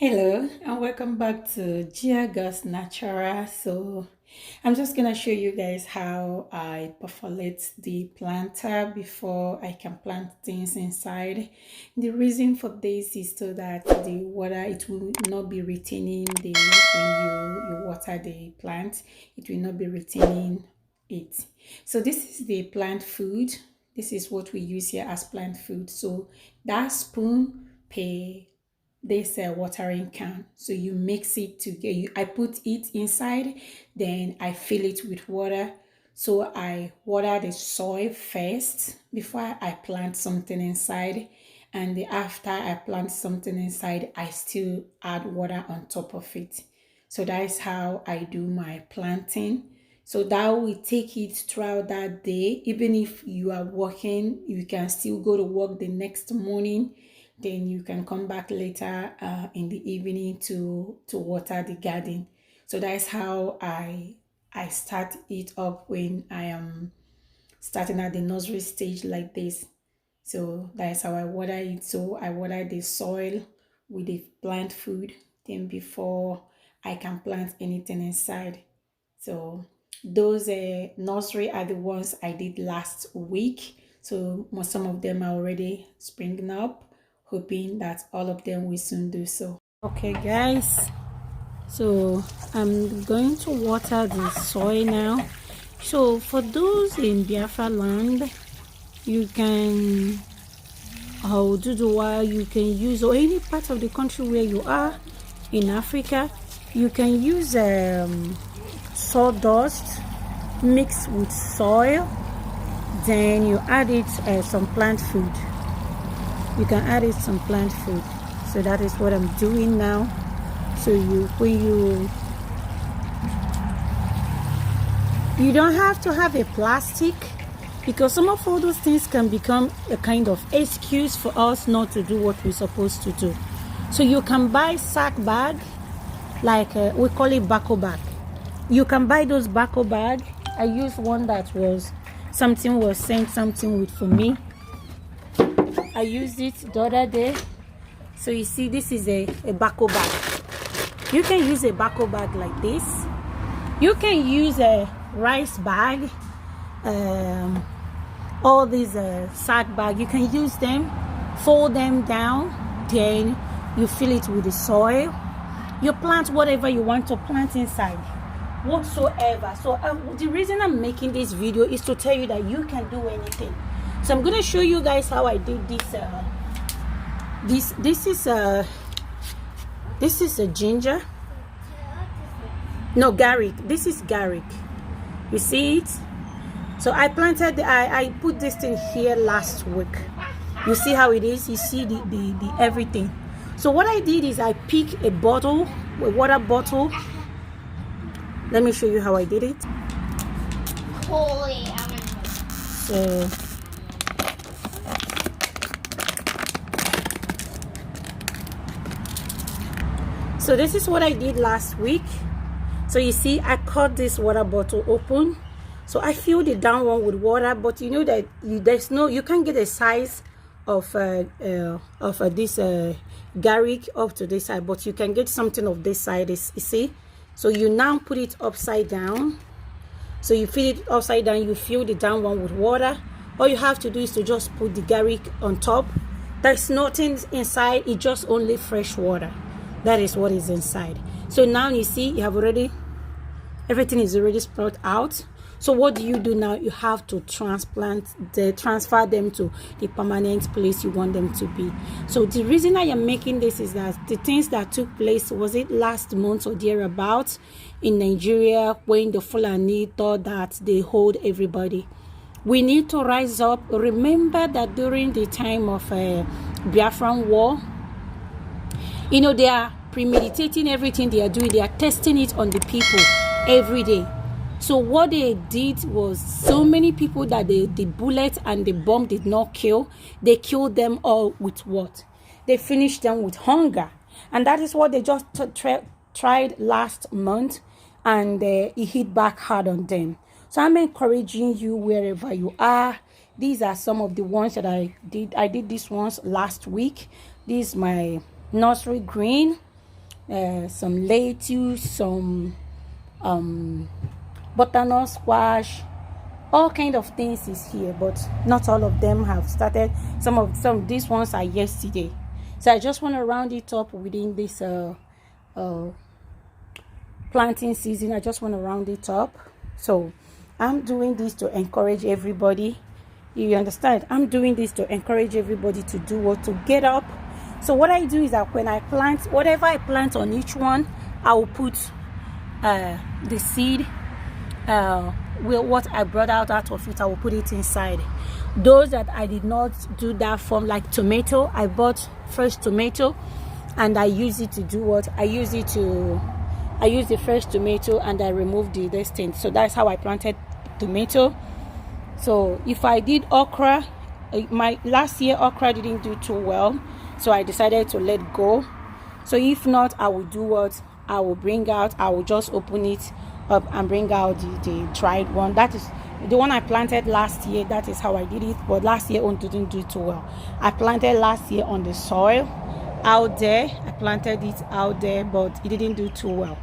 Hello and welcome back to Gia Gus Natural. I'm just gonna show you guys how I percolate the planter before I can plant things inside. The reason for this is so that the water it will not be retaining the when you water the plant, it will not be retaining it. So this is the plant food. This is what we use here as plant food. So that spoon per this watering can, so you mix it together. I put it inside, then I fill it with water. So I water the soil first before I plant something inside, and after I plant something inside I still add water on top of it. So that is how I do my planting. So that will take it throughout that day. Even if you are working, you can still go to work the next morning, then you can come back later in the evening to water the garden. So that's how I start it up when I am starting at the nursery stage like this. So that's how I water it. So I water the soil with the plant food, then before I can plant anything inside. So those nursery are the ones I did last week. So some of them are already springing up, hoping that all of them will soon do so. Okay guys, so I'm going to water the soil now. So for those in Biafra land, you can do the while you can use, or any part of the country where you are in Africa, you can use sawdust mixed with soil, then you add it some plant food. You can add it some plant food. So that is what I'm doing now. So you don't have to have a plastic, because some of all those things can become a kind of excuse for us not to do what we're supposed to do. So you can buy sack bag, like we call it bako bag. You can buy those bako bag. I used one that was sent something with for me. I used it the other day. So you see, this is a bako bag. You can use a bako bag like this. You can use a rice bag, all these sack bag. You can use them, fold them down, then you fill it with the soil. You plant whatever you want to plant inside, whatsoever. So the reason I'm making this video is to tell you that you can do anything. So I'm going to show you guys how I did this. This is a ginger. No, garlic. This is garlic. You see it? So I planted. I put this thing here last week. You see how it is? You see the everything. So what I did is I picked a bottle, a water bottle. Let me show you how I did it. Holy So this is what I did last week. So you see, I cut this water bottle open. So I filled it down one with water, but you know that you can't get a size of this garlic up to this side, but you can get something of this side. You see, so you now put it upside down. So you fill it upside down. You fill the down one with water. All you have to do is to just put the garlic on top. There's nothing inside. It's just only fresh water. That is what is inside. So now you see, you have already, everything is already sprout out. So what do you do now? You have to transfer them to the permanent place you want them to be. So the reason I am making this is that the things that took place, was it last month or thereabouts in Nigeria, when the Fulani thought that they hold everybody. We need to rise up. Remember that during the time of Biafran war, you know, they are premeditating everything they are doing. They are testing it on the people every day. So what they did was, so many people that the bullet and the bomb did not kill, they killed them all with what? They finished them with hunger. And that is what they just tried last month, and it hit back hard on them. So I'm encouraging you wherever you are. These are some of the ones that I did. I did these ones last week. This is my nursery green. some lettuce, some butternut squash, all kind of things is here, but not all of them have started. Some of these ones are yesterday, so I just want to round it up within this planting season. I just want to round it up. So I'm doing this to encourage everybody. You understand? I'm doing this to encourage everybody to do what, to get up. So what I do is that when I plant, whatever I plant on each one, I will put the seed, what I brought out of it, I will put it inside. Those that I did not do that from, like tomato, I bought fresh tomato and I use it to do what? I use the fresh tomato and I remove the thing. So that's how I planted tomato. So if I did okra, my last year okra didn't do too well, so I decided to let go. So if not, I will do what? I will just open it up and bring out the dried one. That is the one I planted last year. That is how I did it, but last year one didn't do too well. I planted last year on the soil out there. I planted it out there, but it didn't do too well.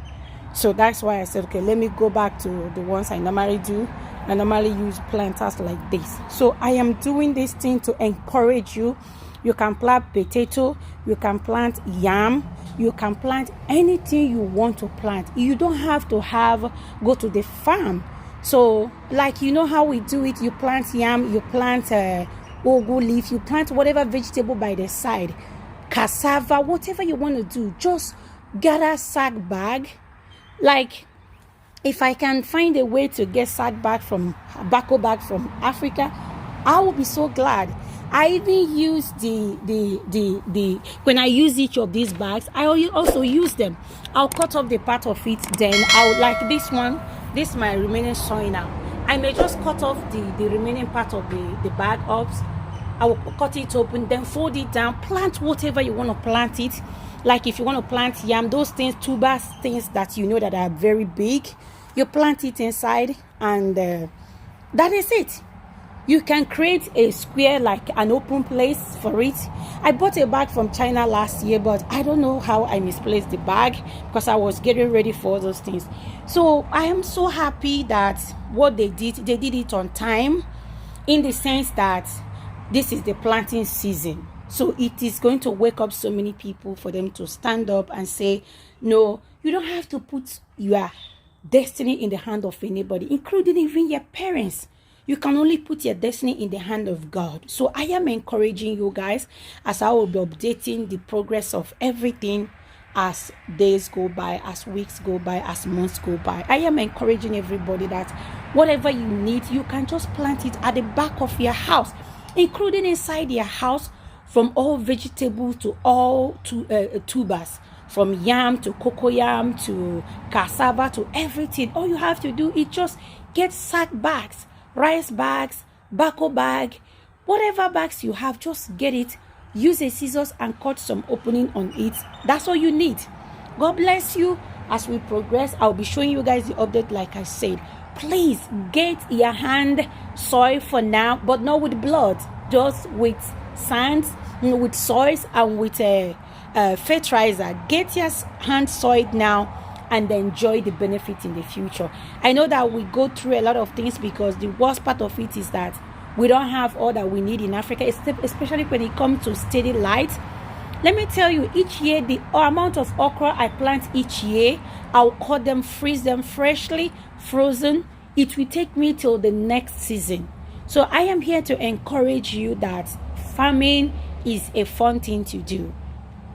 So that's why I said, okay, let me go back to the ones I normally do. I normally use planters like this. So I am doing this thing to encourage you. You can plant potato, you can plant yam, you can plant anything you want to plant. You don't have to go to the farm. So like, you know how we do it, you plant yam, you plant ugu leaf, you plant whatever vegetable by the side, cassava, whatever you want to do. Just gather sack bag. Like, if I can find a way to get sack bag from bako bag from Africa, I will be so glad. I even use the when I use each of these bags, I also use them. I'll cut off the part of it, then I'll, like this one, this is my remaining soil now. I may just cut off the remaining part of the bag up. I will cut it open, then fold it down, plant whatever you want to plant it. Like if you want to plant yam, those things, tubers, things that you know that are very big, you plant it inside, and that is it. You can create a square, like an open place for it. I bought a bag from China last year, but I don't know how I misplaced the bag because I was getting ready for those things. So I am so happy that what they did it on time, in the sense that this is the planting season. So it is going to wake up so many people for them to stand up and say, no, you don't have to put your destiny in the hand of anybody, including even your parents. You can only put your destiny in the hand of God. So I am encouraging you guys, as I will be updating the progress of everything as days go by, as weeks go by, as months go by. I am encouraging everybody that whatever you need, you can just plant it at the back of your house, including inside your house, from all vegetables to all tubers, from yam to cocoyam to cassava to everything. All you have to do is just get sack bags, rice bags, bako bag, whatever bags you have, just get it. Use a scissors and cut some opening on it. That's all you need. God bless you. As we progress, I'll be showing you guys the update. Like I said, please get your hand soil for now, but not with blood, just with sand, with soils, and with fertilizer. Get your hand soiled now and enjoy the benefit in the future. I know that we go through a lot of things, because the worst part of it is that we don't have all that we need in Africa, especially when it comes to steady light. Let me tell you, each year, the amount of okra I plant each year, I'll cut them, freeze them freshly, frozen. It will take me till the next season. So I am here to encourage you that farming is a fun thing to do.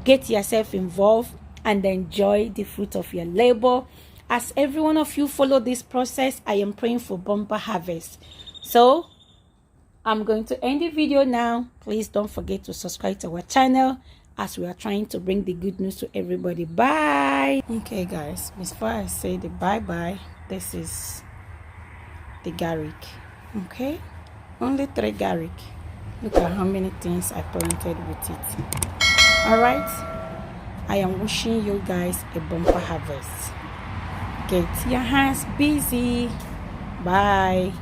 Get yourself involved and enjoy the fruit of your labor. As every one of you follow this process, I am praying for bumper harvest. So I'm going to end the video now. Please don't forget to subscribe to our channel, as we are trying to bring the good news to everybody. Bye. Okay guys, before I say the bye-bye, this is the garlic. Okay, only 3 garlic. Look at how many things I planted with it. All right, I am wishing you guys a bumper harvest. Get your hands busy. Bye.